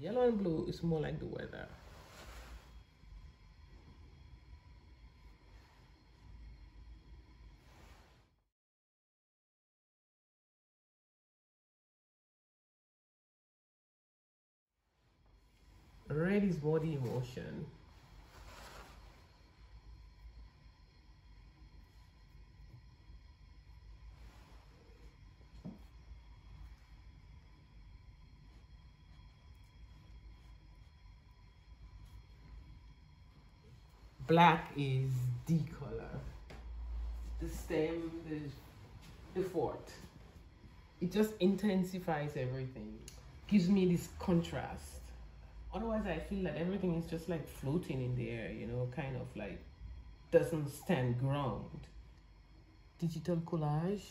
Yellow and blue is more like the weather. Red is body emotion. Black is the color, the stem, the fort. It just intensifies everything, gives me this contrast. Otherwise, I feel that everything is just like floating in the air, you know, kind of like doesn't stand ground. Digital collage.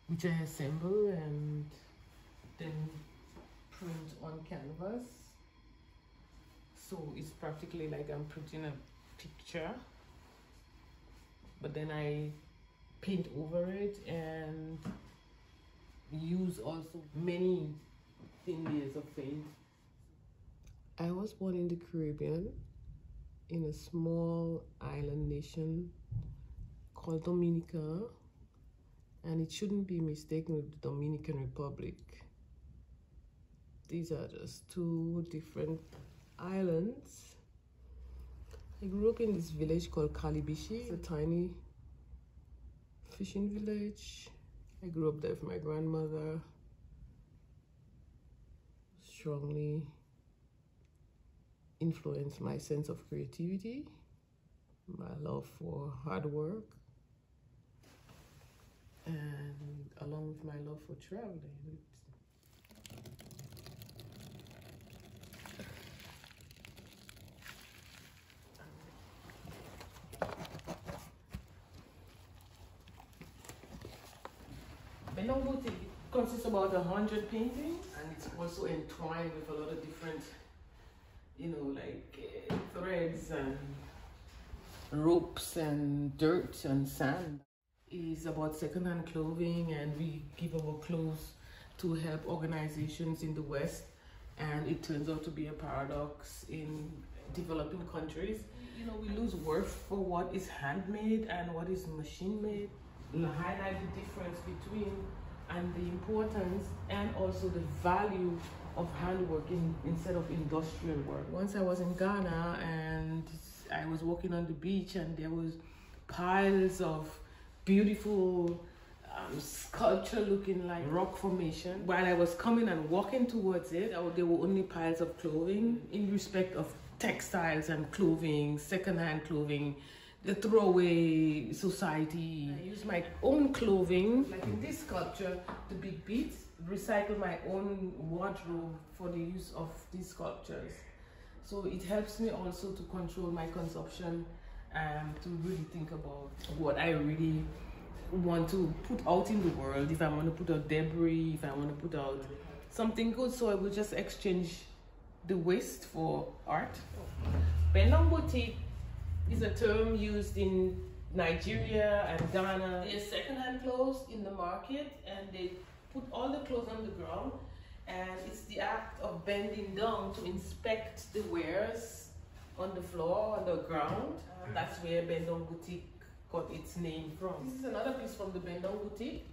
Which I assemble and then print on canvas. So it's practically like I'm printing a picture, but then I paint over it and use also many thin layers of paint. I was born in the Caribbean in a small island nation called Dominica, and it shouldn't be mistaken with the Dominican Republic. These are just two different islands. I grew up in this village called Karibach. It's a tiny fishing village. I grew up there with my grandmother. Strongly influenced my sense of creativity, my love for hard work, and along with my love for traveling. Benong Boutique consists about 100 paintings, and it's also entwined with a lot of different, you know, like threads and ropes and dirt and sand. It's about secondhand clothing, and we give our clothes to help organizations in the West, and it turns out to be a paradox in developing countries. You know, we lose worth for what is handmade and what is machine made. Highlight the difference between and the importance and also the value of handwork instead of industrial work. Once I was in Ghana and I was walking on the beach, and there was piles of beautiful sculpture looking like rock formation. While I was coming and walking towards it, there were only piles of clothing in respect of textiles and clothing, secondhand clothing, the throwaway society. I use my own clothing, like in this sculpture, the big beats, recycle my own wardrobe for the use of these sculptures. So it helps me also to control my consumption and to really think about what I really want to put out in the world. If I want to put out debris, if I want to put out something good, so I will just exchange the waste for art. Benong Boutique is a term used in Nigeria and Ghana. There's secondhand clothes in the market, and they put all the clothes on the ground, and it's the act of bending down to inspect the wares on the floor, on the ground. That's where Benong Boutique got its name from. This is another piece from the Benong Boutique,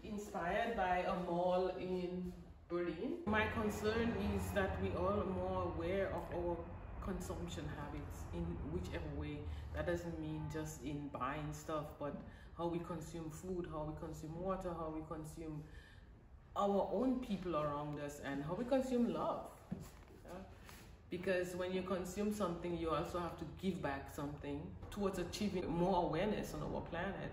inspired by a mall in Berlin. My concern is that we all are more aware of our consumption habits in whichever way. That doesn't mean just in buying stuff, but how we consume food, how we consume water, how we consume our own people around us, and how we consume love. Because when you consume something, you also have to give back something towards achieving more awareness on our planet.